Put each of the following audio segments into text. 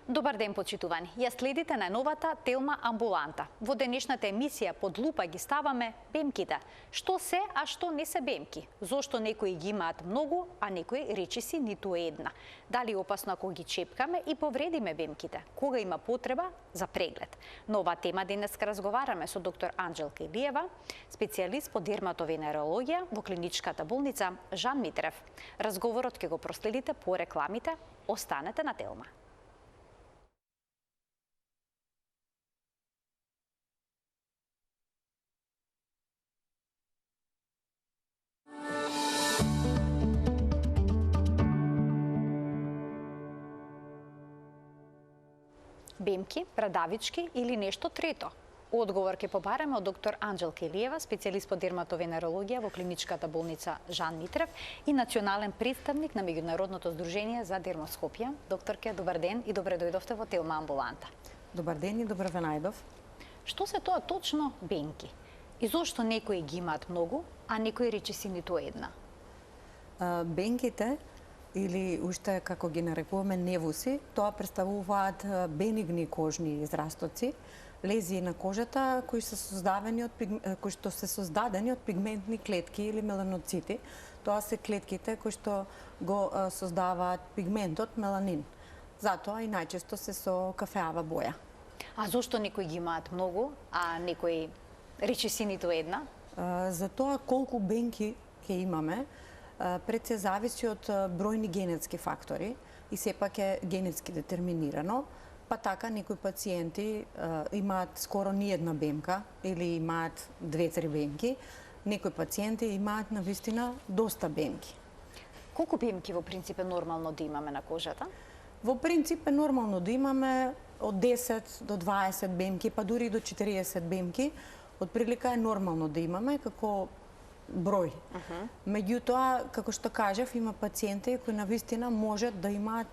Добар ден, почитувани. Ја следите на новата Телма амбуланта. Во денешната емисија под лупа ги ставаме бемките. Што се, а што не се бемки? Зошто некои ги имаат многу, а некои речиси ниту една? Дали опасно ако ги чепкаме и повредиме бемките? Кога има потреба за преглед? На оваа тема денеска разговараме со доктор Анџелка Илиева, специјалист по дерматовенерологија во клиничката болница Жан Митрев. Разговорот ќе го проследите по рекламите. Останете на Телма. Бемки, брадавички или нешто трето? Одговор ќе побареме од доктор Анџелка Илиева, специјалист по дерматовенерологија во клиничката болница Жан Митрев и национален представник на Меѓународното здружение за дермоскопија. Докторке, добар ден и добре дојдовте во Телма амбуланта. Добар ден и добре ве најдов. Што се тоа точно бемки? И зошто некои ги имаат многу, а некои речиси ниту една? Бенките, или уште како ги нарекуваме невуси, тоа представуваат бенигни кожни израстоци, лезии на кожата кои се создадени од пигментни клетки или меланоцити. Тоа се клетките кои што го создаваат пигментот меланин. Затоа и најчесто се со кафеава боја. А зошто некои ги имаат многу, а некои речиси ниту една? За тоа колку бенки ќе имаме, пред се зависи од бројни генетски фактори и сепак е генетски детерминирано, па така некои пациенти имаат скоро ни една бемка или имаат 2-3 бемки, некои пациенти имаат навистина доста бемки. Колку бемки во принцип е нормално да имаме на кожата? Во принцип е нормално да имаме од 10 до 20 бемки, па дури и до 40 бемки. Од прилика е нормално да имаме како број. Меѓутоа, како што кажав, има пациенти кои навистина можат да имаат,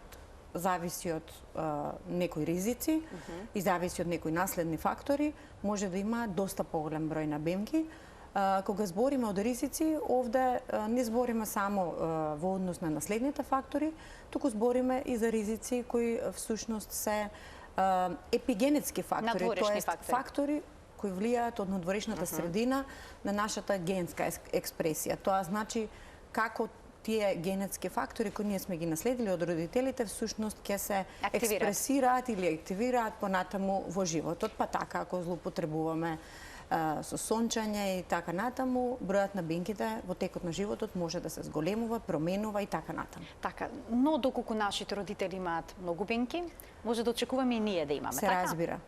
зависи од некои ризици и зависи од некои наследни фактори, може да имаат доста поголем број на бемки. Кога збориме од ризици, овде не збориме само во однос на наследните фактори, туку збориме и за ризици кои всушност се епигенетски фактори, надворешни фактори кои влијаат од надворешната средина на нашата генска експресија. Тоа значи како тие генетски фактори кои ние сме ги наследили од родителите всушност ќе се експресираат или активираат понатаму во животот, па така ако злоупотребуваме со сончање и така натаму, бројот на бенките во текот на животот може да се зголемува, променува и така натаму. Така, но доколку нашите родители имаат многу бенки, може да очекуваме и ние да имаме, така?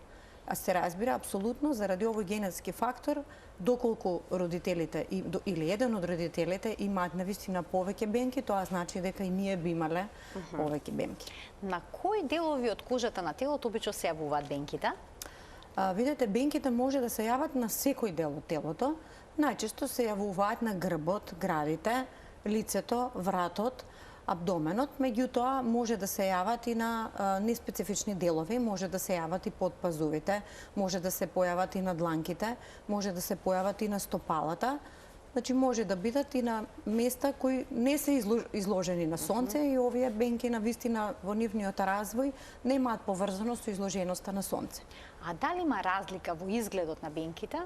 Се разбира, апсолутно, заради овој генетски фактор, доколку родителите или еден од родителите имаат навистина повеќе бенки, тоа значи дека и ние би имале повеќе бенки. На кои делови од кожата на телото обично се јавуваат бенките? Видете, бенките може да се јават на секој дел од телото. Најчесто се јавуваат на грбот, градите, лицето, вратот, абдоменот, меѓутоа може да се јават и на неспецифични делови, може да се јават и под пазувите, може да се појават и на дланките, може да се појават и на стопалата. Значи може да бидат и на места кои не се изложени на сонце и овие бенки навистина во нивниот развој немаат поврзаност со изложеноста на сонце. А дали има разлика во изгледот на бенките?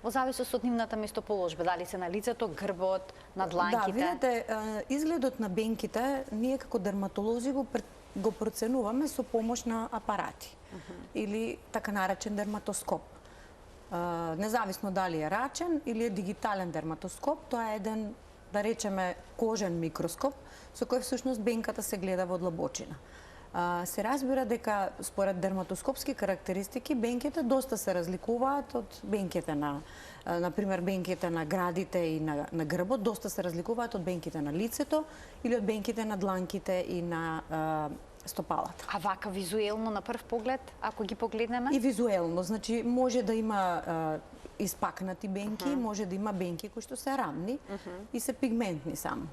Во зависност од нивната местоположба, дали се на лицето, грбот, на дланките? Да, видите, изгледот на бенките ние како дерматолози го проценуваме со помош на апарати или така наречен дерматоскоп. Независно дали е рачен или е дигитален дерматоскоп, тоа е еден, да речеме, кожен микроскоп со кој всушност бенката се гледа во длабочина. Се разбира дека според дерматоскопски карактеристики бенките доста се разликуваат од бенките например бенките на градите и на грбот, доста се разликуваат од бенките на лицето или од бенките на дланките и на стопалата. А вака визуелно на прв поглед, ако ги погледнеме? И визуелно, значи може да има испакнати бенки, може да има бенки кои што се рамни и се пигментни само.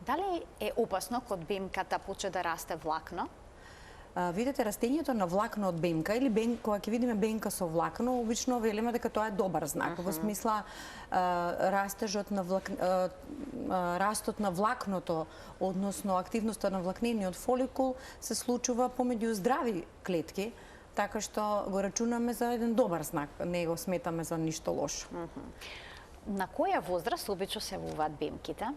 Дали е опасно кога бемката почне да расте влакно? Видете, растењето на влакно од бемка или кога ќе видиме бемка со влакно, обично велиме дека тоа е добар знак. Во смисла растежот на растот на влакното, односно активноста на влакнениот фоликул се случува помеѓу здрави клетки, така што го рачунаме за еден добар знак, не го сметаме за ништо лошо. На која возраст обично се јавуваат бемките?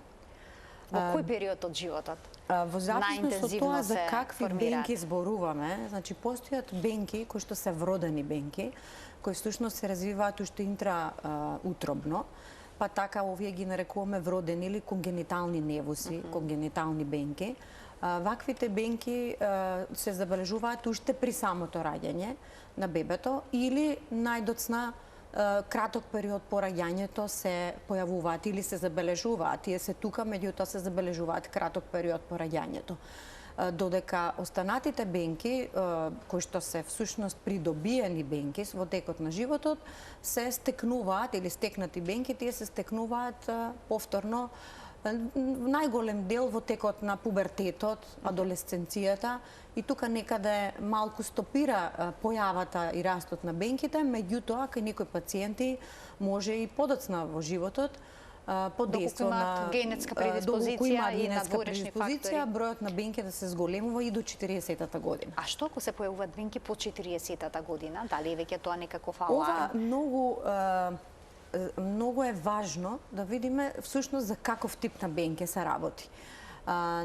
Во кој период од животот? Во зависност од тоа за какви бенки зборуваме, значи постојат бенки кои што се вродени бенки, кои всушност се развиваат уште интраутробно, па така овие ги нарекуваме вродени или конгенитални невуси, конгенитални бенки. Ваквите бенки се забележуваат уште при самото раѓање на бебето или најдоцна краток период по раѓањето се појавуваат или се забележуваат. Тие се тука, меѓутоа се забележуваат краток период по раѓањето. Додека останатите бенки, кои што се всушност придобиени бенки во текот на животот, се стекнуваат или стекнати бенки, тие се стекнуваат повторно најголем дел во текот на пубертетот, адолесценцијата, и тука некаде малку стопира појавата и растот на бенките, меѓутоа кај некои пациенти може и подоцна во животот, под дејство на генетска предиспозиција и надворешни фактори, бројот на бенките се зголемува и до 40-та година. А што ако се појавуваат бенки по 40-та година? Дали е веќе тоа некаков аларм? Ова многу е важно да видиме всушност за каков тип на бенке се работи.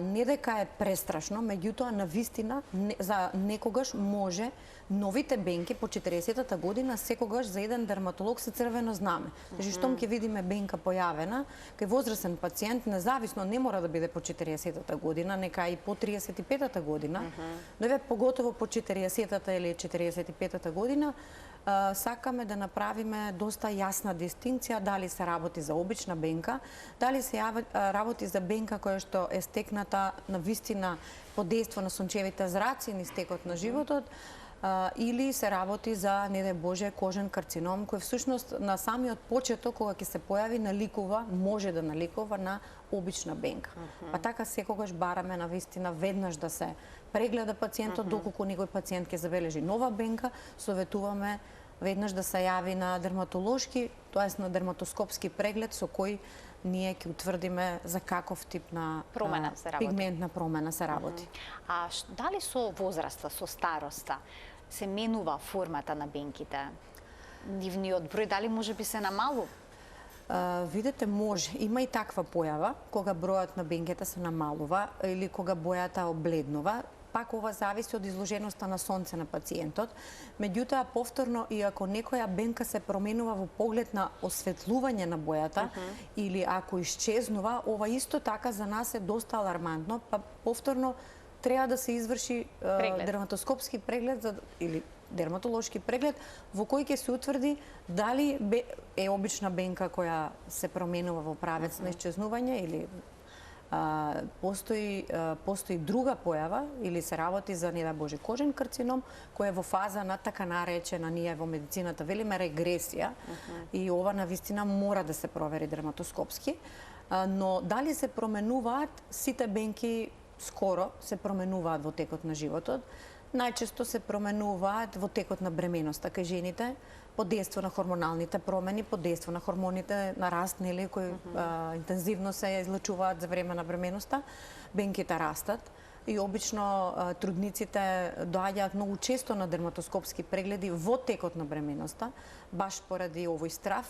Не дека е престрашно, меѓутоа навистина за некогаш може новите бенки по 40-та година секогаш за еден дерматолог се црвено знаме. Значи штом ќе видиме бенка појавена кај возрастен пациент, независно не мора да биде по 40-та година, нека и по 35-та година, но еве поготово по 40-та или 45-та година, сакаме да направиме доста јасна дистинција дали се работи за обична бенка, дали се работи за бенка која што е стекната на вистина под дејство на сончевите зраци низ текот на животот, или се работи за, не дај Боже, кожен карцином, кој всушност на самиот почеток, кога ќе се појави, наликува, може да наликува на обична бенка. Па така секогаш бараме на вистина веднаш да се прегледа пациентот, доколку некој пациент ќе забележи нова бенка, советуваме веднаш да се јави на дерматолошки, тоест на дерматоскопски преглед со кој ние ќе утврдиме за каков тип на пигментна промена се работи. А дали со возраста, со староста, се менува формата на бенките? Нивниот број дали може би се намалува? Видете, може. Има и таква појава, кога бројот на бенките се намалува или кога бојата обледнува. Пак ова зависи од изложеноста на сонце на пациентот. Меѓутоа, повторно, и ако некоја бенка се променува во поглед на осветлување на бојата, или ако исчезнува, ова исто така за нас е доста алармантно, па повторно треба да се изврши дерматоскопски преглед или дерматолошки преглед во кој ќе се утврди дали е обична бенка која се променува во правец на исчезнување или постои друга појава или се работи за, не дај Боже, кожен карцином кој е во фаза на така наречена, ние во медицината велиме регресија, и ова навистина мора да се провери дерматоскопски, но дали се променуваат, сите бенки скоро се променуваат во текот на животот. Најчесто се променуваат во текот на бременоста кај жените, под дејство на хормоналните промени, под дејство на хормоните на раст, нели, кои интензивно се излучуваат за време на бременоста, бенките растат и обично трудниците доаѓаат многу често на дерматоскопски прегледи во текот на бременоста, баш поради овој страв,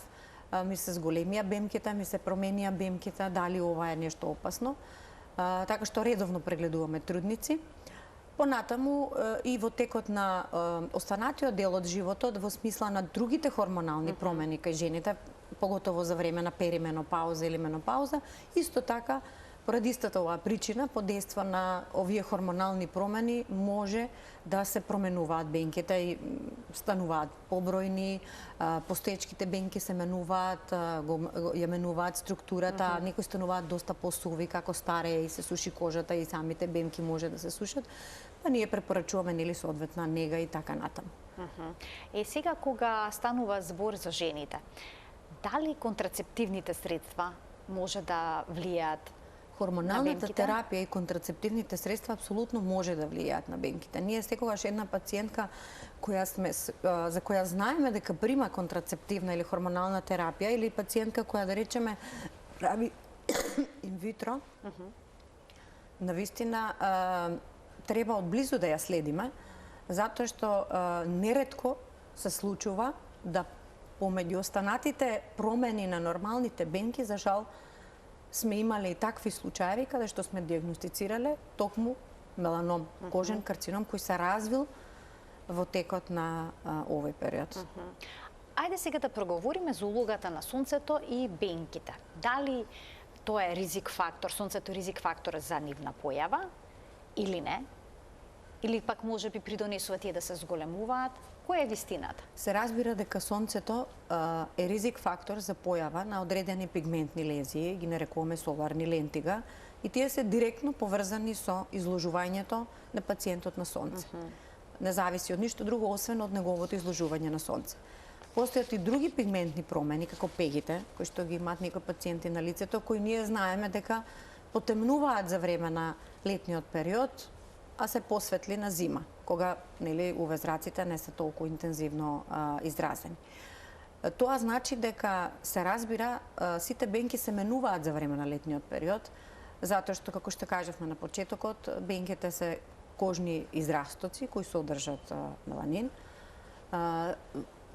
ми се зголемија бемките, ми се променија бемките, дали ова е нешто опасно. Така што редовно прегледуваме трудници. Понатаму и во текот на останатиот дел од животот, во смисла на другите хормонални промени кај жените, поготово за време на перименопауза или менопауза, исто така, поради истата оваа причина, под дејство на овие хормонални промени, може да се променуваат бенките и стануваат побројни, постоечките бенки се менуваат, ја менуваат структурата, некои стануваат доста посуви како стареја и се суши кожата и самите бенки може да се сушат, па ние препорачуваме нели соодветна нега и така натаму. Сега кога станува збор за жените, дали контрацептивните средства може да влијаат Хормоналната терапија и контрацептивните средства апсолутно може да влијаат на бенките. Ние секогаш една пациентка за која знаеме дека прима контрацептивна или хормонална терапија, или пациентка која, да речеме, прави инвитро, навистина треба одблизу да ја следиме, затоа што неретко се случува да помеѓу останатите промени на нормалните бенки, за жал, сме имали и такви случаи каде што сме диагностицирале токму меланом, кожен карцином кој се развил во текот на овој период. Ајде сега да проговориме за улогата на сонцето и бенките. Дали тоа е ризик фактор, сонцето е ризик фактор за нивна појава или не? Или пак може би придонесува тие да се зголемуваат? Која е вистината? Се разбира дека сонцето е ризик фактор за појава на одредени пигментни лезии, ги нарекуваме соларни лентига, и тие се директно поврзани со изложувањето на пациентот на сонце. Не зависи од ништо друго, освен од неговото изложување на сонце. Постојат и други пигментни промени, како пегите, кои што ги имаат некои пациенти на лицето, кои ние знаеме дека потемнуваат за време на летниот период, а се посветли на зима, кога увезраците не се толку интензивно изразени. Тоа значи дека се разбира сите бенки се менуваат за време на летниот период, затоа што, како што кажавме на почетокот, бенките се кожни израстоци кои содржат меланин.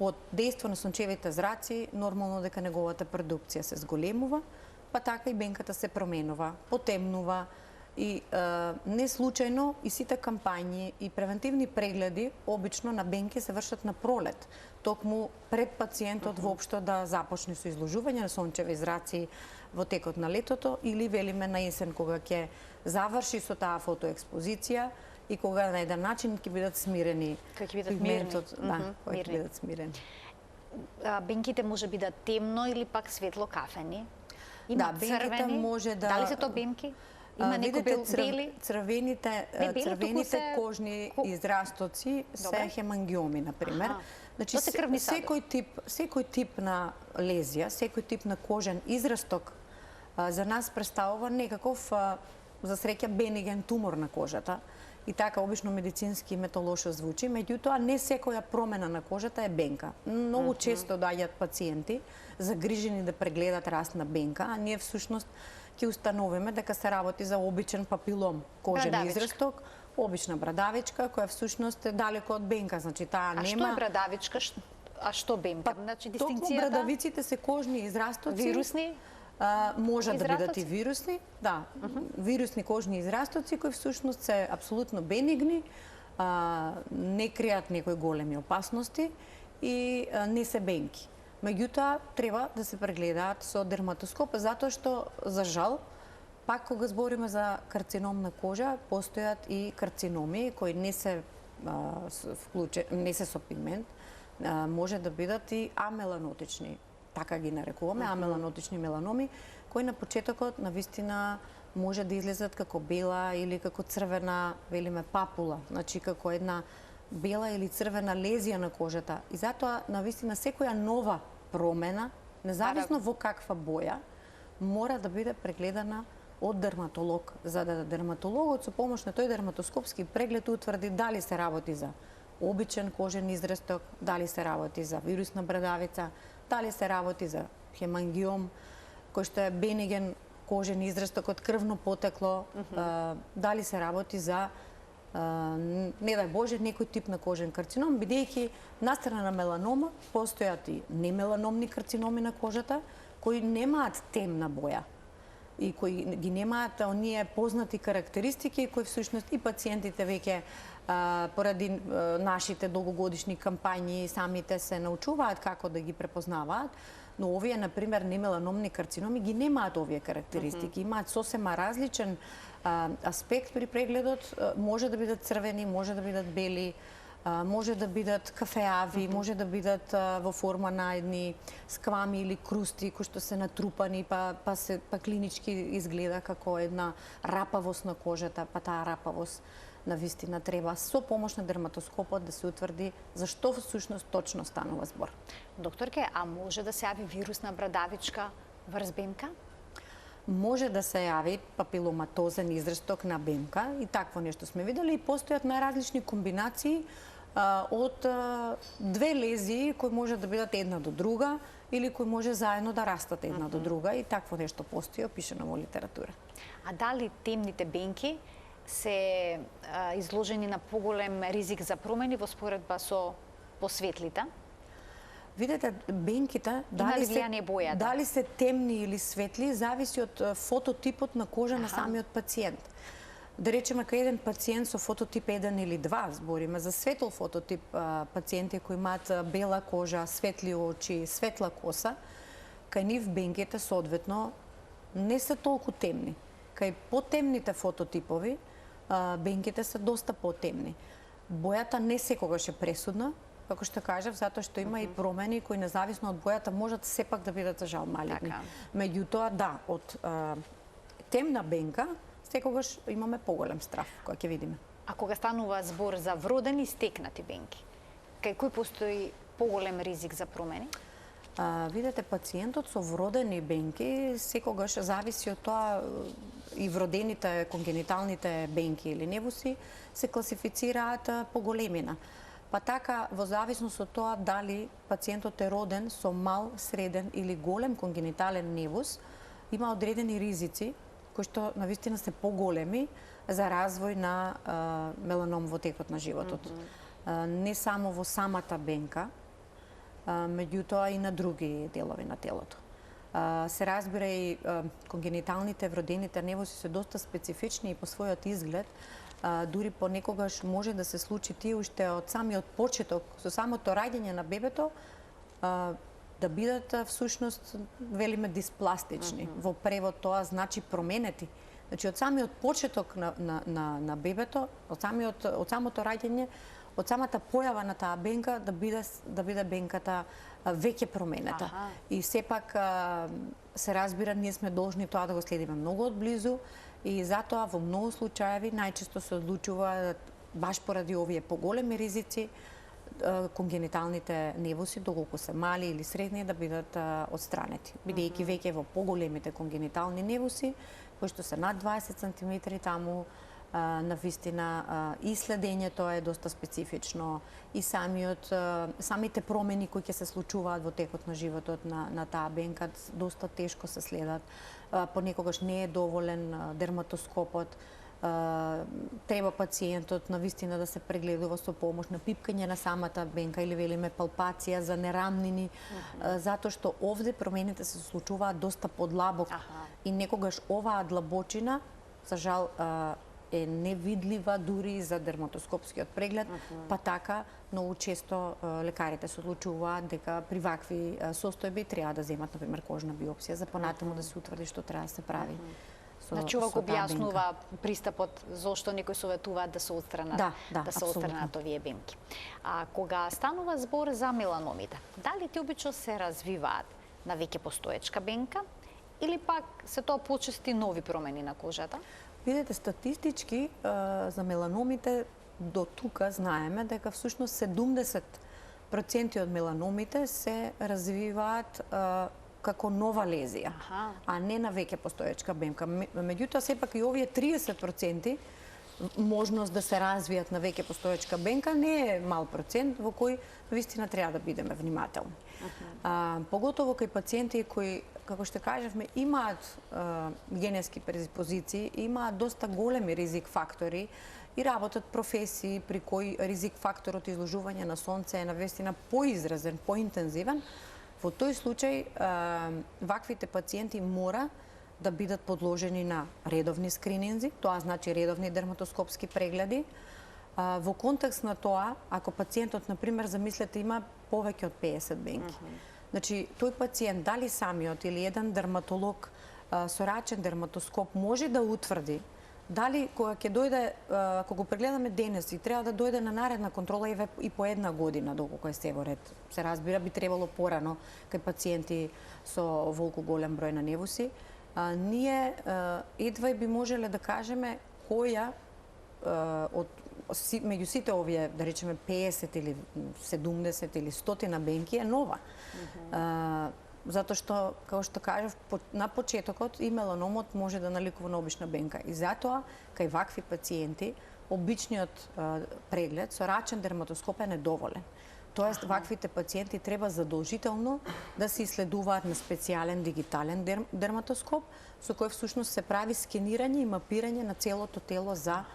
Под дејство на сончевите зраци, нормално дека неговата продукција се зголемува, па така и бенката се променува, потемнува, и не случајно и сите кампањи и превентивни прегледи обично на бенки се вршат на пролет, токму пред пациентот воопшто да започне со изложување на сончеви зраци во текот на летото, или велиме на есен кога ќе заврши со таа фотоекспозиција и кога на еден начин ќе бидат смирени пигментот, ќе бидат смирени. Бенките може би да темно или пак светло кафени? Да, бенките може да... Дали се тоа бенки? Има некои бели? Црвените кожни израстоци се хемангиоми, например. Значи, секој тип на лезија, секој тип на кожен израсток за нас представува некаков, за среќа, бениген тумор на кожата. И така, обично медицински името лошо звучи, меѓутоа не секоја промена на кожата е бенка. Многу често доаѓаат пациенти загрижени да прегледат раст на бенка, а ние всушност ќе установиме дека се работи за обичен папилом, кожен израсток, обична брадавичка, која всушност е далеко од бенка, значи таа нема... А што е брадавичка, а што бенка? Значи дистинкцијата... Токму брадавиците се кожни израстоци. Вирусни? Може да бидат и вирусни, да, вирусни кожни израстоци кои всушност се апсолутно бенигни, не кријат некои големи опасности и не се бенки. Меѓутоа, треба да се прегледаат со дерматоскоп, затоа што, за жал, пак кога збориме за карцином на кожа, постојат и карциноми кои не се со пигмент, може да бидат и амеланотични, така ги нарекуваме, амеланотични меланоми, кои на почетокот навистина може да излезат како бела или како црвена, велиме, папула, значи како една бела или црвена лезија на кожата. И затоа, навистина, секоја нова промена, независно во каква боја, мора да биде прегледана од дерматолог, за да дерматологот со помош на тој дерматоскопски преглед утврди дали се работи за обичен кожен израсток, дали се работи за вирусна брадавица, дали се работи за хемангиом, кој што е бениген кожен израсток од крвно потекло, дали се работи за не дај Боже, некој тип на кожен карцином, бидејќи настрана на меланома постојат и немеланомни карциноми на кожата, кои немаат темна боја и кои ги немаат оние познати карактеристики кои всушност и пациентите веќе поради нашите долгогодишни кампањи самите се научуваат како да ги препознаваат, но овие, например, немеланомни карциноми ги немаат овие карактеристики, имаат сосема различен аспект при прегледот, може да бидат црвени, може да бидат бели, може да бидат кафеави, може да бидат во форма на едни сквами или крусти кои што се натрупани, па клинички изгледа како една рапавост на кожата, па таа рапавост навистина треба со помош на дерматоскопот да се утврди за што всушност точно станува збор. Докторке, а може да се јави вирусна брадавичка врз бенка? може да се јави папиломатозен израсток на бемка и такво нешто сме видели и постојат најразлични комбинации од две лезии кои може да бидат една до друга или кои може заедно да растат една до друга и такво нешто постои опишано во литература. А дали темните бенки се изложени на поголем ризик за промени во споредба со посветлите? Видете, бенките, дали се темни или светли, зависи од фототипот на кожа на самиот пациент. Да речеме, кај еден пациент со фототип 1 или 2, збориме за светол фототип пациенти кои имаат бела кожа, светли очи, светла коса, кај нив бенките соодветно не се толку темни. Кај потемните фототипови, бенките се доста потемни. Бојата не секогаш е пресудна, како што кажав, затоа што има и промени кои независно од бојата можат сепак да бидат за жал малигни. Меѓутоа, да, од темна бенка секогаш имаме поголем страф, кој ќе видиме. А кога станува збор за вродени стекнати бенки, кај кој постои поголем ризик за промени? Видете, пациентот со вродени бенки секогаш зависи од тоа и вродените конгениталните бенки или невуси се класифицираат по големина. Па така, во зависност од тоа дали пациентот е роден со мал, среден или голем конгенитален невус, има одредени ризици кои што навистина се поголеми за развој на меланом во текот на животот. Не само во самата бенка, меѓутоа и на други делови на телото. Се разбира и конгениталните вродените невуси се доста специфични и по својот изглед, дури понекогаш може да се случи тие уште од самиот почеток, со самото раѓање на бебето, да бидат всушност, велиме, диспластични. Во превод тоа значи променети. Значи, од самиот почеток на бебето, од самото раѓање, од самата појава на таа бенка, да биде бенката веќе променета. И сепак се разбира, ние сме должни тоа да го следиме многу одблизу и затоа во многу случаеви најчесто се одлучува баш поради овие поголеми ризици конгениталните невуси, доколку се мали или средни, да бидат отстранети. Бидејќи веќе во поголемите конгенитални невуси, кои што се над 20 см, таму навистина и следењето е доста специфично и самите промени кои ќе се случуваат во текот на животот на таа бенка доста тешко се следат. Понекогаш не е доволен дерматоскопот. Треба пациентот навистина да се прегледува со помош на пипкање на самата бенка или велиме палпација за нерамнини, затоа што овде промените се случуваат доста подлабоко и некогаш оваа длабочина, за жал, е невидлива дури за дерматоскопскиот преглед, па така многу често лекарите се одлучуваат дека при вакви состојби треба да земат, например, кожна биопсија за понатаму да се утврди што треба да се прави. Значи, ова го објаснува пристапот зошто некои советуваат да се отстранат овие бемки. А кога станува збор за меланомите, дали ти обично се развиваат на веќе постоечка бенка или пак се тоа почести нови промени на кожата? Видете, статистички за меланомите до тука знаеме дека всушност 70% од меланомите се развиваат како нова лезија, а не на веќе постоечка бемка. Меѓутоа, сепак и овие 30% можност да се развијат на веќе постоечка бенка не е мал процент во кој вистина треба да бидеме внимателни. Поготово кај пациенти кои, како што кажавме, имаат генетски предиспозиции, имаат доста големи ризик фактори и работат професии при кои ризик факторот изложување на сонце е навистина поизразен, поинтензивен. Во тој случај, ваквите пациенти мора да бидат подложени на редовни скрининзи, тоа значи редовни дерматоскопски прегледи. Во контекст на тоа, ако пациентот, например, замислете, има повеќе од 50 бенки, значи, тој пациент, дали самиот или еден дерматолог со рачен дерматоскоп може да утврди дали кога ќе дојде, кога го прегледаме денес и треба да дојде на наредна контрола и по една година, доколку е се во ред. Се разбира, би требало порано кај пациенти со волку голем број на невуси. Ние едва би можеле да кажеме која од меѓу сите овие, да речеме 50 или 70 или 100 бенки е нова. затоа што, како што кажав, на почетокот и меланомот може да наликува на обична бенка. И затоа, кај вакви пациенти, обичниот преглед со рачен дерматоскоп е недоволен. Тоест, ваквите пациенти треба задолжително да се исследуваат на специјален дигитален дерматоскоп, со кој всушност се прави скенирање и мапирање на целото тело за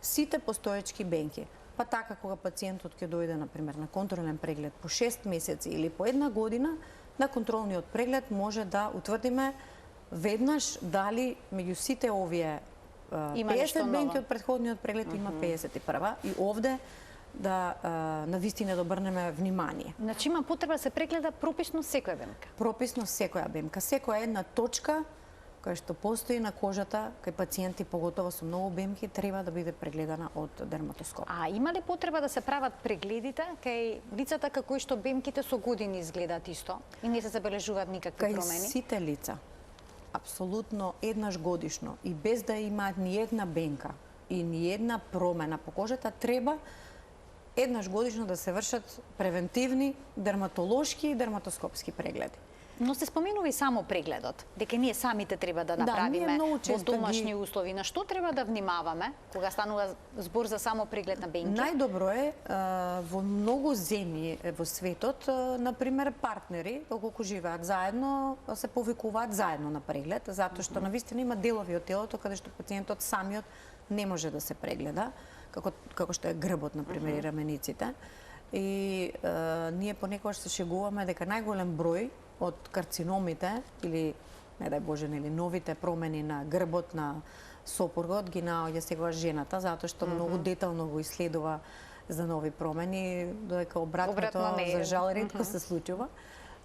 сите постоечки бенки. Па така, кога пациентот ќе дојде, например, на контролен преглед по 6 месеци или по 1 година, на контролниот преглед може да утврдиме веднаш дали меѓу сите овие 50 бенки од претходниот преглед има 51 и овде да навистина да обрнеме внимание. Значи има потреба да се прегледа прописно секоја бемка. Прописно секоја бемка, секоја една точка која што постои на кожата кај пациенти, поготово со многу бемки, треба да биде прегледана од дерматоскоп. А има ли потреба да се прават прегледите кај лицата како што бемките со години изгледаат исто и не се забележуваат никакви промени? Кај сите лица, апсолутно еднаш годишно и без да имаат ни една бенка и ни една промена по кожата, треба еднаш годишно да се вршат превентивни дерматолошки и дерматоскопски прегледи. Но се споменува и само прегледот, дека ние самите треба да направиме во домашни услови. На што треба да внимаваме кога станува збор за само преглед на бенки? Најдобро е во многу земји во светот, например, партнери, доколку живеат заедно, се повикуваат заедно на преглед, затоа што навистина има делови од телото каде што пациентот самиот не може да се прегледа, како што е грбот, например, и рамениците. И ние понекогаш се шегуваме дека најголем број од карциномите или, не дај Боже, нели, новите промени на грбот, на сопругот ги наоѓа секогаш жената, затоа што многу детално го исследува за нови промени, додека обратното за жал ретко се случува.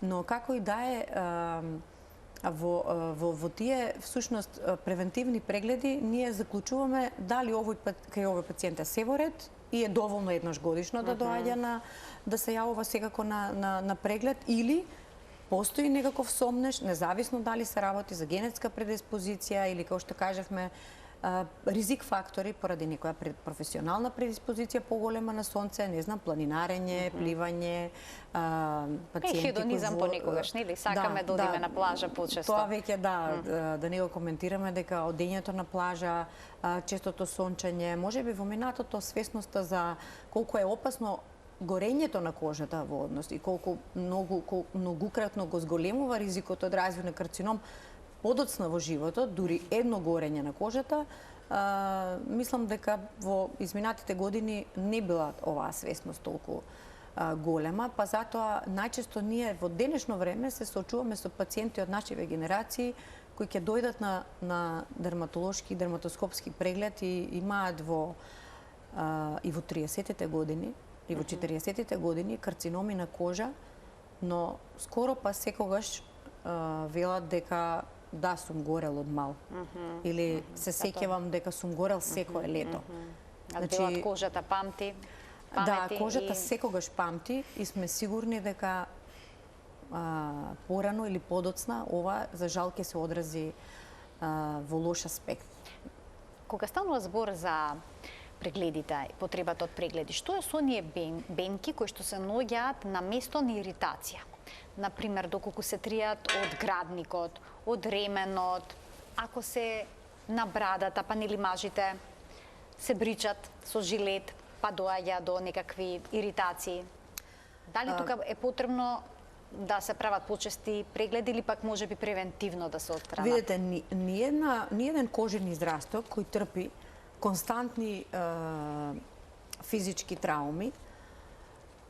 Но како и да е, во тие всушност превентивни прегледи ние заклучуваме дали кај овој пациент е се во ред и е доволно еднаш годишно да доаѓа да се јавува секако на преглед, или постои некаков сомнеш, независно дали се работи за генетска предиспозиција или, како што кажавме, ризик фактори поради некоја професионална предиспозиција поголема на сонце, не знам, планинарење, пливање, пациенти хедонизам понекогаш, нели? Сакаме да одиме на плажа почесто. Тоа веќе да не го коментираме, дека одењето на плажа, честото сончење, можеби во минатото свесноста за колку е опасно горењето на кожата во однос и колку многукратно го зголемува ризикот од развој на карцином подоцна во животот, дури едно горење на кожата, мислам дека во изминатите години не била оваа свесност толку голема, па затоа најчесто ние во денешно време се соочуваме со пациенти од нашиве генерации кои ќе дојдат на дерматолошки и дерматоскопски преглед и имаат и во 30-тите години и во 40-тите години карциноми на кожа, но скоро па секогаш велат дека да, сум горел од мал. Или се сеќавам дека сум горел секое лето. Значи, кожата памти. Да, кожата секогаш памти и сме сигурни дека порано или подоцна ова за жал ќе се одрази во лош аспект. Кога станува збор за прегледите, потребата од прегледи, што е со оние бенки кои што се наоѓаат на место на иритација? Например, доколку се тријат од градникот, од ременот, ако се на брадата, па нели мажите се бричат со жилет, па доаѓа до некакви иритации. Дали тука е потребно да се прават почести прегледи или пак можеби превентивно да се отстранат? Видете, ни еден кожен израсток кој трпи константни физички трауми,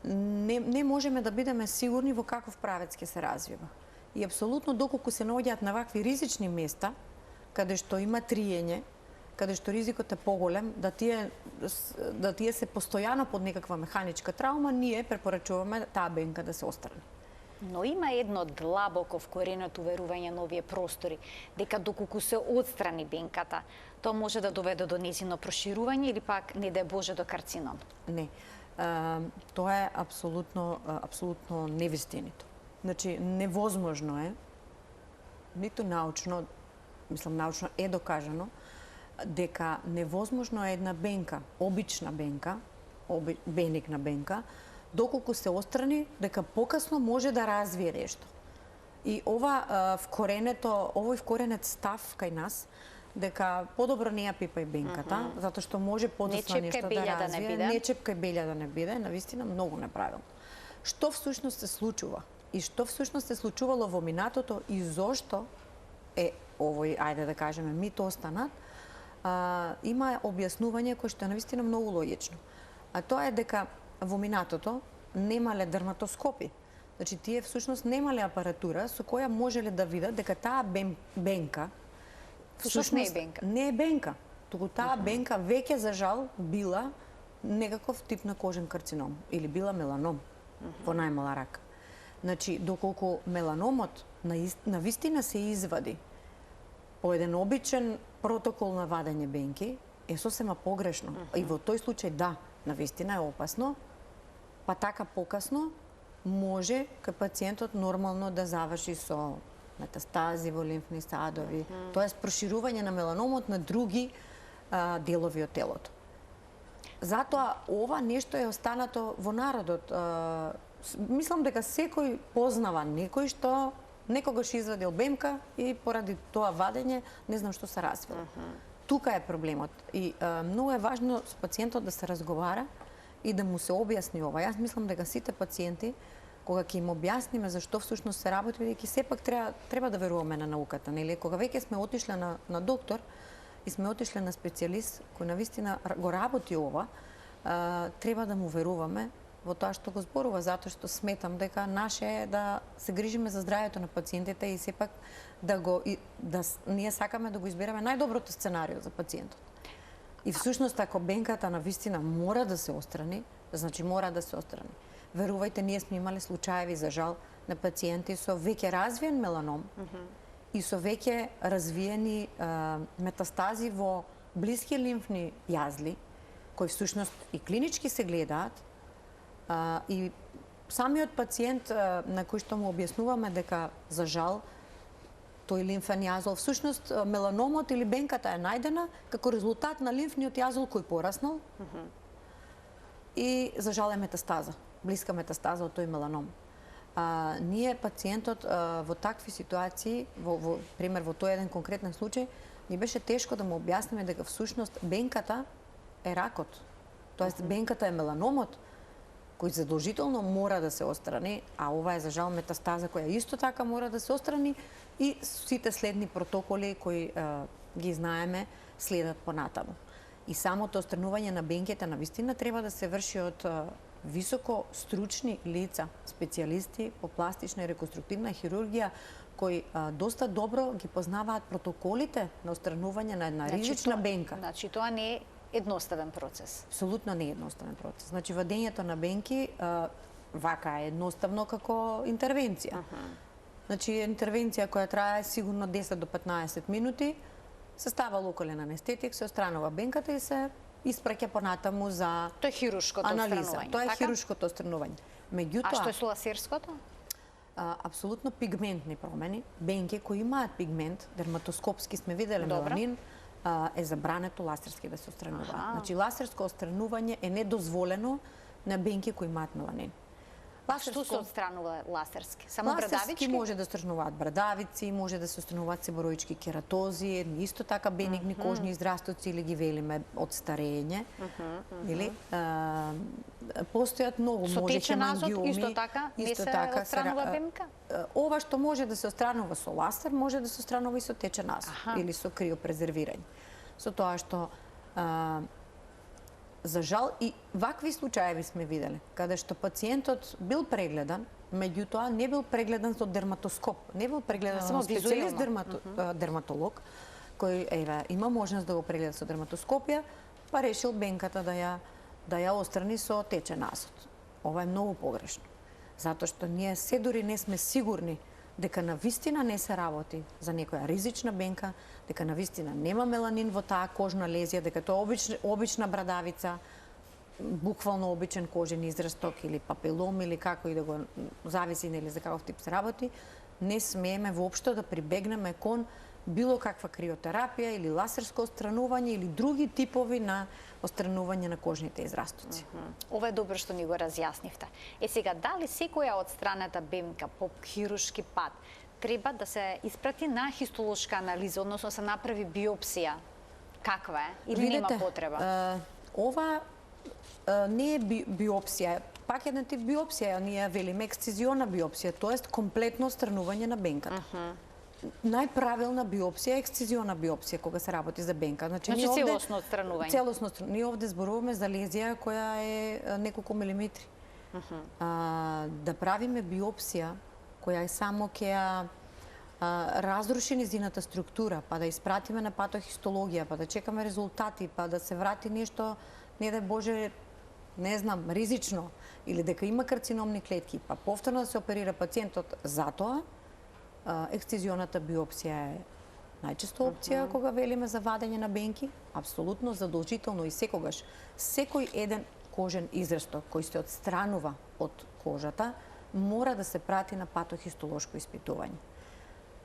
не можеме да бидеме сигурни во каков правец ќе се развива. И апсолутно доколку се наоѓаат на вакви ризични места, каде што има триење, каде што ризикот е поголем, да тие се постојано под некаква механичка траума, ние препорачуваме таа бенка да се отстрани. Но има едно длабоко вкоренето верување на овие простори, дека доколку се отстрани бенката, тоа може да доведе до нејзино проширување или пак, не дај Боже, до карцином. Не. Тоа е апсолутно невистинито. Значи, невозможно е, ниту научно, мислам научно е докажано, дека невозможно е една бенка, обична бенка, бенигна бенка, доколку се отстрани, дека покасно може да развие нешто. И овој вкоренет став кај нас дека подобро не ја пипај бенката, затоа што може подоцна нешто да развие, не чепкај белја да не биде, навистина многу неправилно. Што всушност се случува? И што всушност се случувало во минатото и зошто е овој, ајде да кажеме, мит останат, има објаснување кој што е навистина многу логично. А тоа е дека во минатото немале дерматоскопи. Значи, тие всушност немале апаратура со која можеле да видат дека таа бенка всушност не е бенка, туку таа бенка веќе за жал била некаков тип на кожен карцином или била меланом во најмала рака. Значи, доколку меланомот навистина се извади по еден обичен протокол на вадење бенки, е сосема погрешно. И во тој случај, да, навистина е опасно, па така покасно може кај пациентот нормално да заврши со метастази во лимфни садови, тоа е проширување на меланомот на други делови од телото. Затоа ова нешто е останато во народот. Мислам дека секој познава некој што некогаш извадил бемка и поради тоа вадење не знам што се развило. Тука е проблемот и многу е важно со пациентот да се разговара и да му се објасни ова. Јас мислам дека сите пациенти кога ќе им објасниме зашто всушност се работи, бидејќи сепак треба да веруваме на науката, нели? Кога веќе сме отишле на доктор и сме отишле на специјалист кој навистина го работи ова, треба да му веруваме во тоа што го зборува, затоа што сметам дека наше е да се грижиме за здравјето на пациентите и сепак ние сакаме да го избереме најдоброто сценарио за пациентот. И всушност ако бенката навистина мора да се отстрани, значи мора да се отстрани. Верувајте, ние сме имале случаеви за жал на пациенти со веќе развиен меланом и со веќе развиени метастази во блиски лимфни јазли, кои всушност и клинички се гледаат, и самиот пациент на кој што му објаснуваме дека за жал тој лимфен јазол, всушност меланомот или бенката е најдена како резултат на лимфниот јазол кој пораснал и за жал е метастаза, блиска метастаза од тој меланом. Ние пациентот во такви ситуации, пример во тој еден конкретен случај, ни беше тешко да му објасниме дека всушност бенката е ракот. Тоест бенката е меланомот кој задолжително мора да се отстрани, а ова е за жал метастаза која исто така мора да се отстрани и сите следни протоколи кои ги знаеме следат понатаму. И самото отстранување на бенките навистина треба да се врши од високо стручни лица, специјалисти по пластична и реконструктивна хирургија кои доста добро ги познаваат протоколите на отстранување на една ризична бенка. Значи тоа не е едноставен процес. Апсолутно не е едноставен процес. Значи вадењето на бенки вака е едноставно како интервенција. Значи интервенција која трае сигурно 10 до 15 минути, се става локален анестетик, се отстранува бенката и се испраќа понатаму за тоа е хируршкото отстранување. Тоа е хируршкото отстранување. Меѓутоа, а што е со ласерското? Апсолутно пигментни промени, бенки кои имаат пигмент, дерматоскопски сме виделе меланин, е забрането ласерски да се отстрануваат. Значи ласерско отстранување е недозволено на бенки кои имаат меланин. Што се отстранува ласерски? Само брадавички? Ласерски може да отстрануваат брадавици, може да се отстрануваат себороички кератози, исто така бенигни кожни израстоци или ги велиме од старење. Или постојат многу, може хемангиоми. Исто така не се отстранува бенка? Ова што може да се отстранува со ласер, може да се отстранува и со течен азот или со криопрезервирање. Со тоа што за жал и вакви случаеви сме виделе, каде што пациентот бил прегледан, меѓутоа не бил прегледан со дерматоскоп, не бил прегледан со специјалист дерматолог, кој има можност да го прегледа со дерматоскопија, па решил бенката да ја отстрани со течен азот. Ова е многу погрешно, затоа што ние се дури не сме сигурни дека навистина не се работи за некоја ризична бенка, дека навистина нема меланин во таа кожна лезија, дека тоа обична брадавица, буквално обичен кожен израсток или папилом или како и да го зависи нели за каков тип се работи, не смееме воопшто да прибегнеме кон било каква криотерапија или ласерско отстранување или други типови на отстранување на кожните израстоци. Ова е добро што ни го разјаснивте. Сега, дали секоја отстранета бемка по хируршки пат треба да се испрати на хистолошка анализа, односно се направи биопсија. Каква е? Или нема потреба? Ова не е биопсија, пак еден тип биопсија, ние велиме ексцизиона биопсија, тоест комплетно отстранување на бенката. Најправилна биопсија е ексцизиона биопсија кога се работи за бенка. Значи целосно отстранување. Целосно отстранување. Ние овде зборуваме за лезија која е неколку милиметри. Да правиме биопсија која е само ќе ја разруши низината структура, па да испратиме на патохистологија, па да чекаме резултати, па да се врати нешто, не дај Боже, не знам, ризично, или дека има карциномни клетки, па повторно да се оперира пациентот, затоа ексцизионата биопсија е најчесто опција кога велиме за вадење на бенки, апсолутно задолжително и секогаш. Секој еден кожен израсток кој се отстранува од кожата мора да се прати на патохистолошко испитување.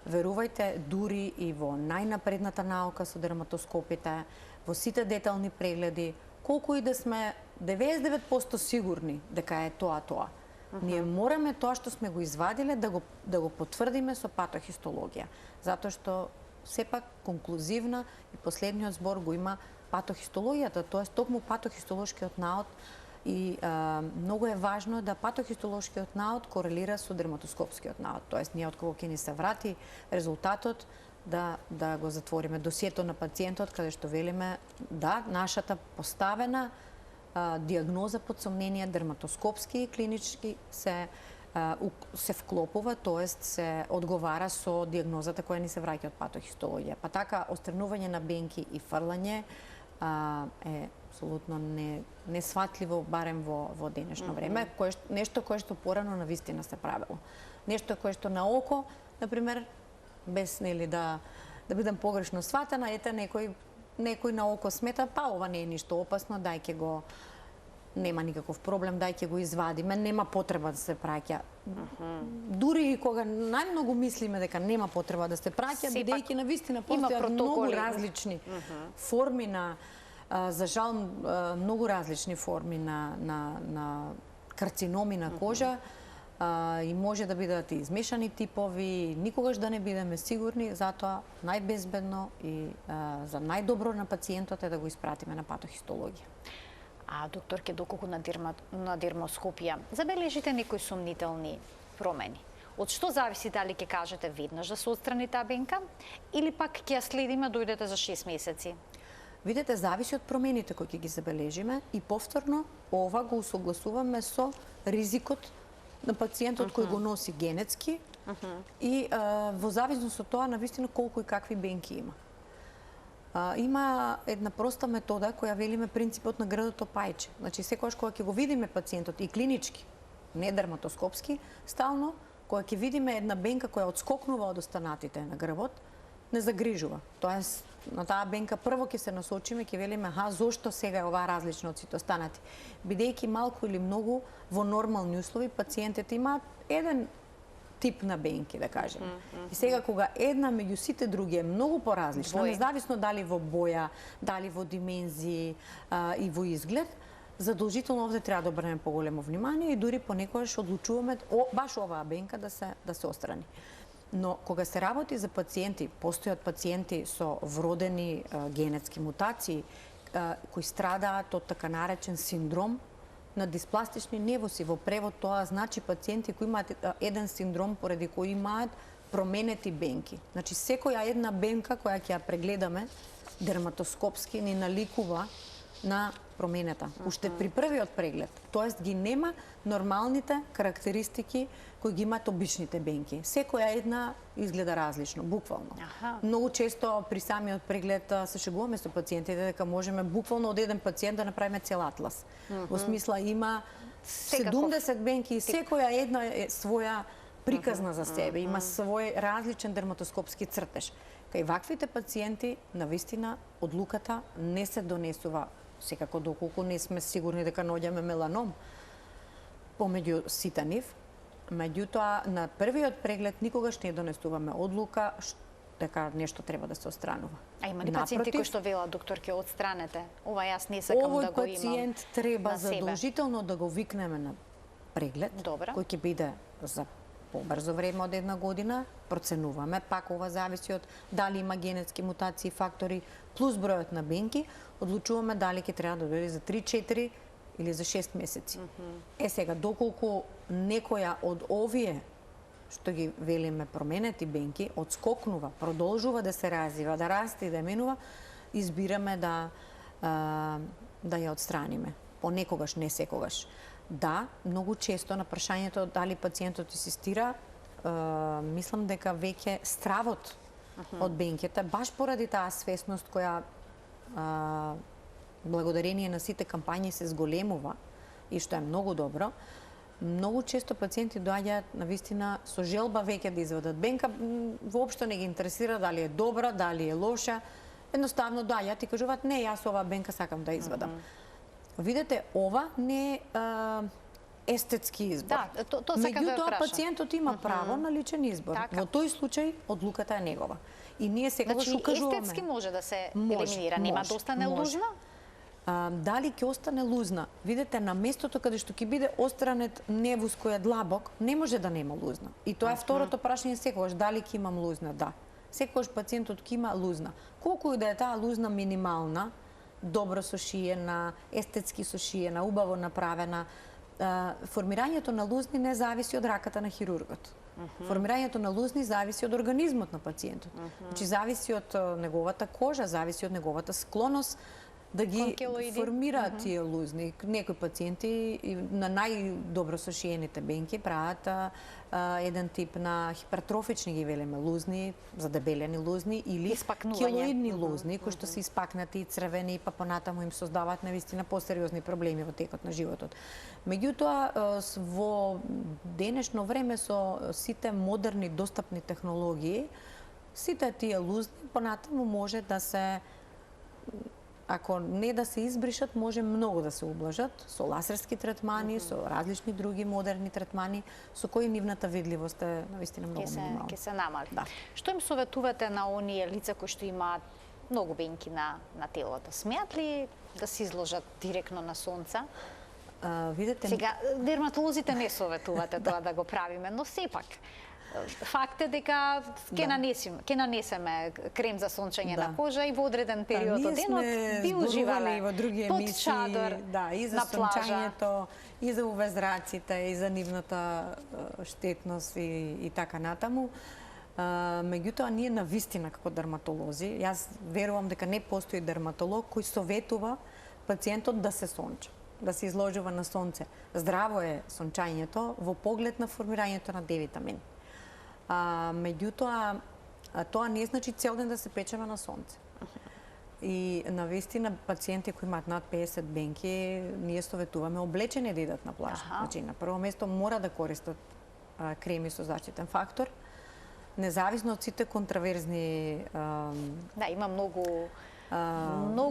Верувајте, дури и во најнапредната наука со дерматоскопите, во сите детални прегледи, колку и да сме 99% сигурни дека е тоа, ние мораме тоа што сме го извадиле да го потврдиме со патохистологија, затоа што сепак конклузивна и последниот збор го има патохистологијата, тоа е токму патохистолошкиот наод и многу е важно да патохистолошкиот наод корелира со дерматоскопскиот наод, тоест ние откако ќе ни се врати резултатот да го затвориме досието на пациентот каде што велиме да нашата поставена диагноза под сомнение дерматоскопски и клинички се вклопува, тоест се одговара со диагнозата која ни се враќа од патохистологија. Па така отстранување на бенки и фрлање е апсолутно несватливо, барем во денешно време, нешто кое што порано навистина се правело. Нешто кое што на око, например, без нели да бидам погрешно сватена, ете некој на око смета, па ова не е ништо опасно, дај го нема никаков проблем, дај ќе го извадиме, нема потреба да се праќа. Дури и кога најмногу мислиме дека нема потреба да се праќа, бидејќи навистина постојат многу различни форми на, за жал, многу различни форми на карциноми на кожа, и може да бидат и измешани типови, никогаш да не бидеме сигурни, затоа најбезбедно и за најдобро на пациентот е да го испратиме на патохистологија. А докторке, доколку на дермоскопија, забележите некои сомнителни промени? Од што зависи дали ќе кажете веднаш да се отстрани таа бенка или пак ќе ја следиме дојдете за 6 месеци? Видете, зависи од промените кои ќе ги забележиме и повторно ова го усогласуваме со ризикот на пациентот кој го носи генетски и во зависност од тоа навистина колку и какви бенки има. Има една проста метода која велиме принципот на грдото пајче. Значи секогаш кога ќе го видиме пациентот и клинички, не дерматоскопски, стално кога ќе видиме една бенка која отскокнува од останатите на грбот, не загрижува. Тоест на таа бенка прво ќе се насочиме, ќе велиме зошто сега е ова различно од сите останати. Бидејќи малку или многу во нормални услови пациентите имаат еден тип на бенки, да кажеме. И сега кога една меѓу сите други е многу поразлична, независно дали во боја, дали во димензии и во изглед, задолжително овде треба да обрнеме поголемо внимание и дури понекогаш одлучуваме баш оваа бенка да се отстрани. Но кога се работи за пациенти, постојат пациенти со вродени генетски мутации кои страдаат од така наречен синдром на диспластични невоси. Во превод тоа значи пациенти кои имаат еден синдром поради кој имаат променети бенки. Значи секоја една бенка која ќе ја прегледаме дерматоскопски ни наликува на променета. Уште при првиот преглед. Тоест ги нема нормалните карактеристики кои ги имаат обичните бенки. Секоја една изгледа различно, буквално. Многу често при самиот преглед се шегуваме со пациентите дека можеме буквално од еден пациент да направиме цел атлас. Во смисла има 70 бенки и секоја една е своја приказна за себе, има свој различен дерматоскопски цртеж. Кај ваквите пациенти навистина одлуката не се донесува, секако доколку не сме сигурни дека наоѓаме меланом помеѓу сите нив. Меѓутоа, на првиот преглед никогаш не донесуваме одлука дека нешто треба да се отстранува. А има ли пациенти кои што велат, докторке, отстранете? Ова јас не сакам да го имам. Овој пациент треба задолжително да го викнеме на преглед, кој ќе биде за побрзо време од една година, проценуваме, пак ова зависи од дали има генетски мутации, фактори, плюс бројот на бенки, одлучуваме дали ќе треба да дојде за 3-4 или за 6 месеци. Сега, доколку некоја од овие што ги велиме променети бенки, одскокнува, продолжува да се развива, да расте и да менува, избираме да ја отстраниме. Понекогаш, не секогаш. Да, многу често на прашањето дали пациентот инсистира, мислам дека веќе стравот од бенките, баш поради таа свесност која благодарение на сите кампањи се зголемува и што е многу добро, многу често пациенти доаѓаат навистина со желба веќе да извадат бенка, воопшто не ги интересира дали е добра, дали е лоша, едноставно доаѓаат и кажуваат не, јас ова бенка сакам да извадам. Видете, ова не е естетски избор. Да, то сакам да ја Меѓутоа, прашам. пациентот има право на личен избор. Така. Во тој случај, одлуката е негова. И ние секогаш Значи, укажуваме. естетски може да се Може, елиминира, нема може, да остане може. лужна? Дали ќе остане лузна? Видете, на местото каде што ќе биде остранет невус кој е длабок, не може да нема лузна. И тоа е второто прашање секогаш, дали ќе имам лузна? Да. Секогаш пациентот ќе има лузна. Колку и да е таа лузна минимална, добро сошиена, естетски сошиена, убаво направена, формирањето на лузни не зависи од раката на хирургот. Формирањето на лузни зависи од организмот на пациентот. Значи, зависи од неговата кожа, зависи од неговата склоност да ги формираат тие лузни. Некои пациенти на најдобро сошиените бенки прават еден тип на хипертрофични ги велиме лузни, задебелени лузни или келоидни лузни кои што се испакнати и црвени, па понатаму им создаваат навистина посериозни проблеми во текот на животот. Меѓутоа, во денешно време со сите модерни достапни технологии, сите тие лузни понатаму може да се, ако не да се избришат, може многу да се ублажат со лазерски третмани, со различни други модерни третмани, со кои нивната видливост е навистина многу минимална. Ќе се намали. Да. Што им советувате на оние лица кои што имаат многу бенки на телото? Смеат ли да се изложат директно на сонце? Видете, Сега, дерматолозите не советувате тоа да го правиме, но сепак, факт е дека ќе нанесеме крем за сончење на кожа и во одреден период од денот би уживале во други под емисии, чадор и за на плажа. сончањето, и за увезраците, и за нивната штетност и така натаму. Меѓутоа, ние навистина како дерматолози, јас верувам дека не постои дерматолог кој советува пациентот да се сонча, да се изложува на сонце. Здраво е сончањето во поглед на формирањето на D-витамин. Меѓутоа, тоа не значи цел ден да се печеме на сонце. И навистина пациенти кои имаат над 50 бенки, ние советуваме облечени да идат на плажа. Значи, на прво место мора да користат креми со заштитен фактор, независно од сите контраверзни Да, има многу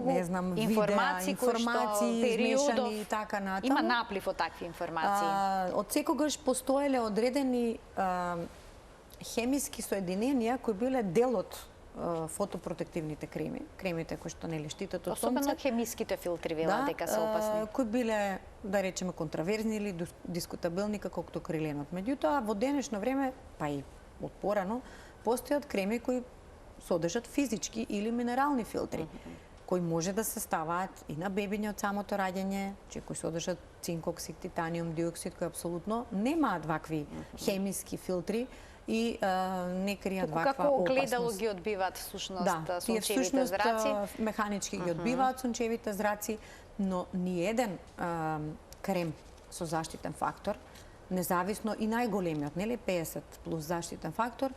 не знам, информации измешани и така натаму. Има наплив од такви информации. Од секогаш постоеле одредени хемиски соединенија кои биле дел од фотопротективните креми, кремите кои што нели штитат од сонце. Особено хемиските филтри велат дека се опасни. Кои биле, да речеме, контраверзни или дискутабилни како криленот. Меѓутоа, во денешно време, па и од порано, постојат креми кои содржат физички или минерални филтри, кои може да се ставаат и на бебиња од самото раѓање, кои содржат цинк оксид, титаниум диоксид, кои апсолутно немаат вакви хемиски филтри и не кријат ваква опасност. Како огледало ги одбиваат всушност сончевите зраци? Механички ги одбиваат сончевите зраци, но ни еден крем со заштитен фактор, независно и најголемиот, нели 50 плюс заштитен фактор,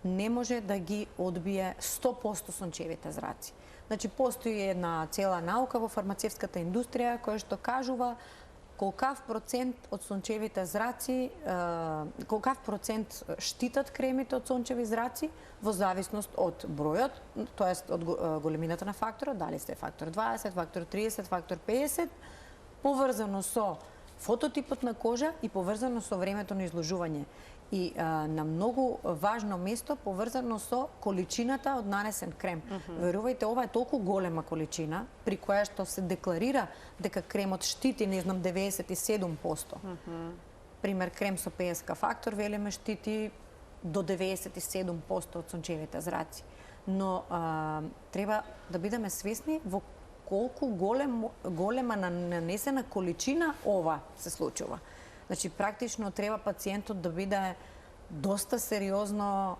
не може да ги одбие 100% сончевите зраци. Значи, постои една цела наука во фармацевската индустрија која што кажува колкав процент од сончевите зраци, колкав процент штитат кремите од сончеви зраци во зависност од бројот, тоест од големината на факторот, дали сте фактор 20, фактор 30, фактор 50, поврзано со фототипот на кожа и поврзано со времето на изложување. И на многу важно место поврзано со количината од нанесен крем. Верувајте, ова е толку голема количина, при која што се декларира дека кремот штити, не знам, 97%. пример крем со ПСК фактор, велиме штити до 97% од сончевите зраци. Но треба да бидеме свесни во колку голема нанесена количина ова се случува. Значи, практично треба пациентот да биде доста сериозно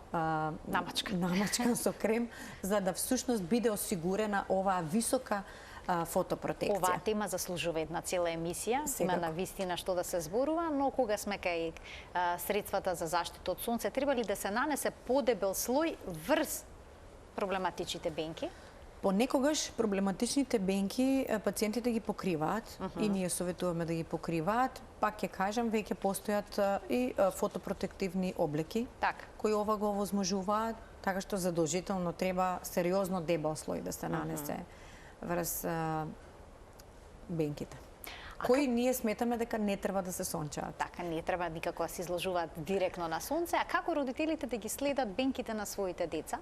намачкан со крем, за да всушност биде осигурена оваа висока фотопротекција. Оваа тема заслужува една цела емисија, има на вистина што да се зборува, но кога сме кај средствата за заштита од сонце, треба ли да се нанесе подебел слој врз проблематичните бенки? Понекогаш проблематичните бенки пациентите ги покриваат и ние советуваме да ги покриваат. Пак ќе кажам, веќе постојат и фотопротективни облеки кои ова го овозможуваат, така што задолжително треба сериозно дебел слој да се нанесе врз бенките. Кои ние сметаме дека не треба да се сончаат. Така, не треба никако да се изложуваат директно на сонце. А како родителите да ги следат бенките на своите деца?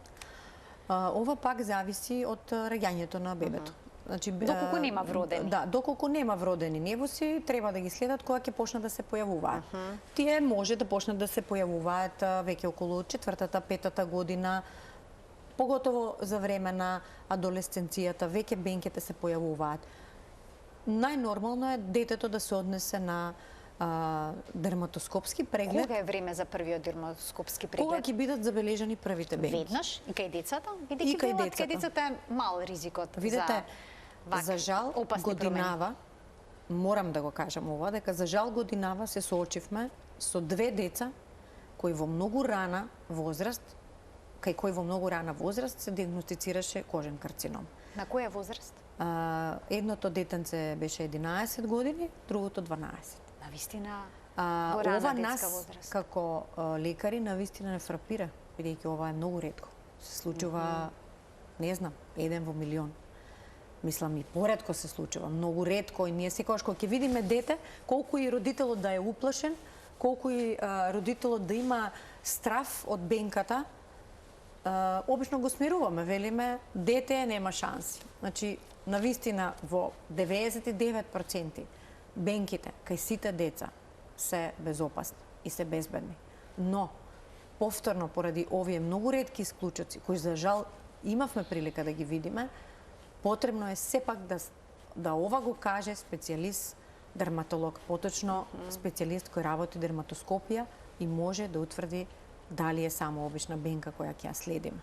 Ова пак зависи од раѓањето на бебето. Значи, доколку нема вродени. Да, доколку нема вродени невоси, треба да ги следат кога ќе почнат да се појавуваат. Тие може да почнат да се појавуваат веќе околу 4-та, 5-та година, поготово за време на адолесценцијата, веќе бенките се појавуваат. Најнормално е детето да се однесе на дерматоскопски преглед. Кога е време за првиот дерматоскопски преглед? Кога ќе бидат забележани првите бенки. Веднаш и кај децата? Бидејќи кај децата е мал ризикот. Видете, за жал годинава, морам да го кажам ова, дека за жал годинава се соочивме со две деца кои во многу рана возраст, кај кои во многу рана возраст се диагностицираше кожен карцином. На која возраст? Едното детенце беше 11 години, другото 12. Навистина, во рана детска возраст. Како лекари, навистина не фрапира, бидејќи ова е многу ретко. Се случува, не знам, 1 во милион. Мислам, и поретко се случува, многу ретко, и ние секогаш кога ќе видиме дете, колку и родителот да е уплашен, колку и родителот да има страф од бенката, обично го смируваме, велиме, дете нема шанси. Значи, навистина во 99% бенките кај сите деца се безопасни и се безбедни. Но, повторно, поради овие многу ретки исклучоци, кои за жал имавме прилика да ги видиме, потребно е сепак да ова го каже специјалист, дерматолог, поточно специјалист кој работи дерматоскопија и може да утврди дали е само обична бенка која ќе ја следиме.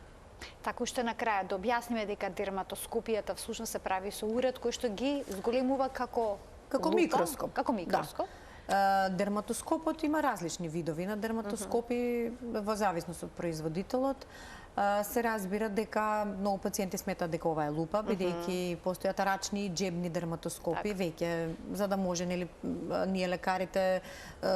Така уште на крај да објасниме дека дерматоскопијата всушност се прави со уред кој што ги зголемува како микроскоп. Како микроскоп. Да. Дерматоскопот има различни видови на дерматоскопи во зависност од производителот. Се разбира дека многу пациенти сметаат дека ова е лупа, бидејќи постојат рачни и џебни дерматоскопи, веќе за да може ние лекарите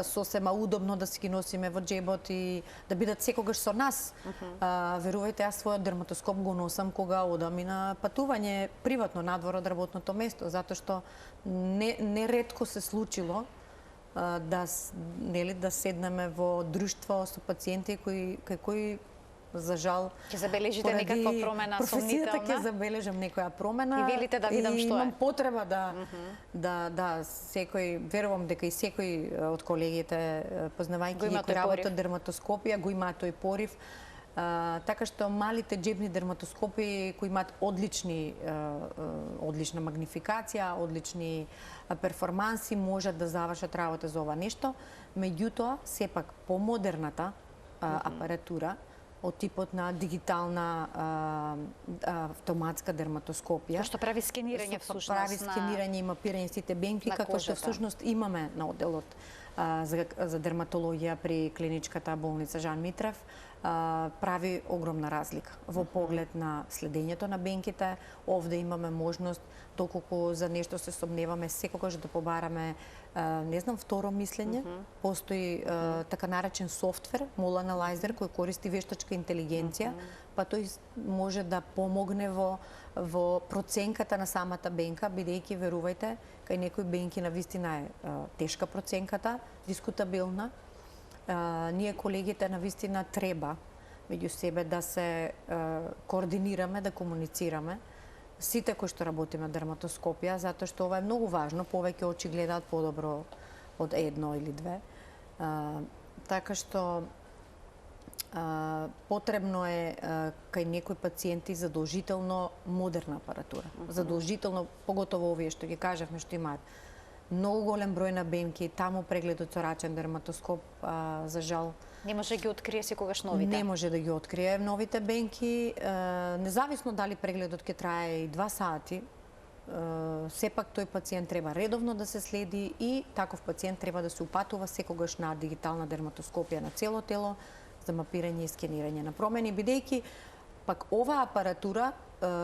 сосема удобно да си ги носиме во џебот и да бидат секогаш со нас. Верувајте, јас својот дерматоскоп го носам кога одам и на патување приватно надвор од работното место, затоа што не ретко се случило да седнеме во друштво со пациенти кои за жал ќе забележите некаква промена сомнителна. Професијата ќе забележам некоја промена. И велите да видам што е. Имам потреба да секој, верувам дека и секој од колегите познавајќи ги кои работат дерматоскопија го имаат тој порив. Така што малите џебни дерматоскопи кои имаат одлична магнификација, одлични перформанси, можат да завршат работа за ова нешто. Меѓутоа, сепак помодерната апаратура од типот на дигитална автоматска дерматоскопија, што прави скенирање всушност, прави скенирање и мапирање сите бенки, како што всушност имаме на одделот за дерматологија при клиничката болница Жан Митрев, прави огромна разлика во поглед на следењето на бенките. Овде имаме можност, доколку за нешто се сомневаме, секогаш да побараме, не знам, второ мислење. Постои така наречен софтвер, Mol Analyzer, кој користи вештачка интелигенција, па тој може да помогне во проценката на самата бенка, бидејќи, верувајте, кај некои бенки на вистина е тешка проценката, дискутабилна. Ние колегите на вистина треба меѓу себе да се координираме, да комуницираме, сите кои што работиме дерматоскопија, затоа што ова е многу важно, повеќе очи гледаат подобро од едно или две. Така што потребно е кај некои пациенти задолжително модерна апаратура. Задолжително, поготово овие што ги кажавме што имаат многу голем број на бемки, таму прегледот со рачен дерматоскоп, за жал, не може да ги открие секогаш новите. Не може да ги открие новите бенки, независно дали прегледот ќе трае и 2 сати, сепак тој пациент треба редовно да се следи и таков пациент треба да се упатува секогаш на дигитална дерматоскопија на цело тело за мапирање и скенирање на промени, бидејќи пак оваа апаратура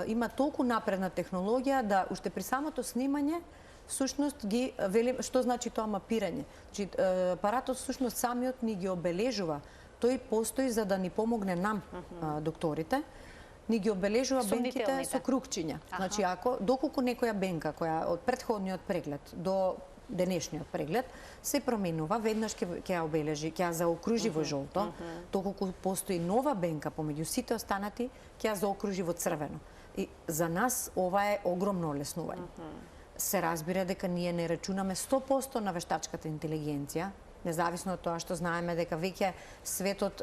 има толку напредна технологија да уште при самото снимање всушност ги вели што значи тоа мапирање. Значи апаратот всушност самиот ни ги обележува. Тој постои за да ни помогне нам докторите. Ни ги обележува бенките со кругчиња. Значи доколку некоја бенка која од претходниот преглед до денешниот преглед се променува, веднаш ќе ја обележи, ќе ја заокружи во жолто, доколку постои нова бенка помеѓу сите останати, ќе ја заокружи во црвено. И за нас ова е огромно олеснување. Се разбира дека ние не рачунаме 100% на вештачката интелигенција, независно од тоа што знаеме дека веќе светот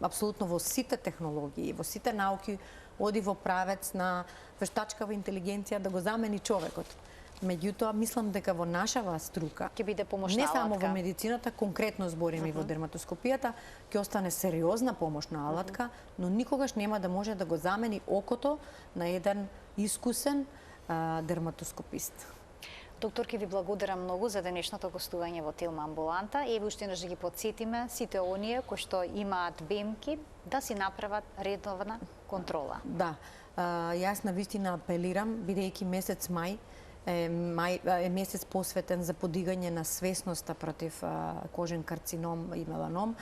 апсолутно во сите технологии, во сите науки оди во правец на вештачкава интелигенција да го замени човекот. Меѓутоа, мислам дека во нашава струка, ќе биде помошна не само алатка. во медицината, конкретно збориме и во дерматоскопијата, ќе остане сериозна помошна алатка, но никогаш нема да може да го замени окото на еден искусен дерматоскопист. Доктор, ке ви благодарам многу за денешното гостување во Телма амбуланта. Еве уште еднаш да ги потсетиме сите оние кои што имаат бемки да си направат редовна контрола. Да, јас навистина апелирам, бидејќи месец мај е месец посветен за подигање на свесноста против кожен карцином и меланом,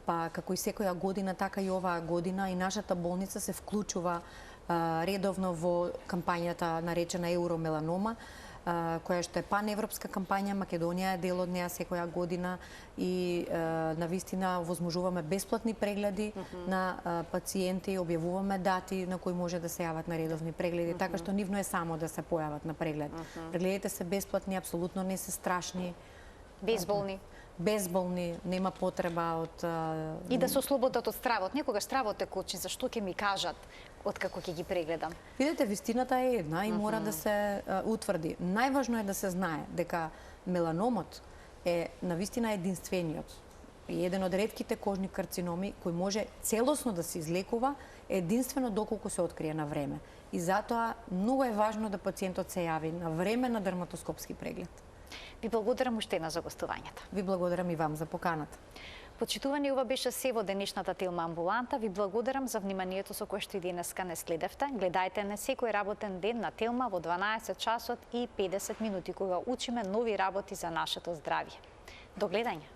па како и секоја година, така и оваа година и нашата болница се вклучува редовно во кампањата наречена Евромеланома, која што е паневропска кампања, Македонија е дел од неа секоја година и навистина возможуваме бесплатни прегледи на пациенти, објавуваме дати на кои може да се јават на редовни прегледи, така што нивно е само да се појават на преглед. Прегледите се бесплатни, апсолутно не се страшни. Безболни, нема потреба од... И да се ослободат од стравот. Некогаш стравот е кочи, зашто ќе ми кажат откако ќе ги прегледам? Видете, вистината е една и мора да се утврди. Најважно е да се знае дека меланомот е навистина единствениот и еден од ретките кожни карциноми кој може целосно да се излекува единствено доколку се открие на време. И затоа многу е важно да пациентот се јави на време на дерматоскопски преглед. Ви благодарам уште еднаш за гостувањето. Ви благодарам и вам за поканата. Почитувани, ова беше се во денешната Телма амбуланта. Ви благодарам за вниманието со кое што и денеска не следевте. Гледајте не секој работен ден на Телма во 12 часот и 50 минути кога учиме нови работи за нашето здравје. До гледање.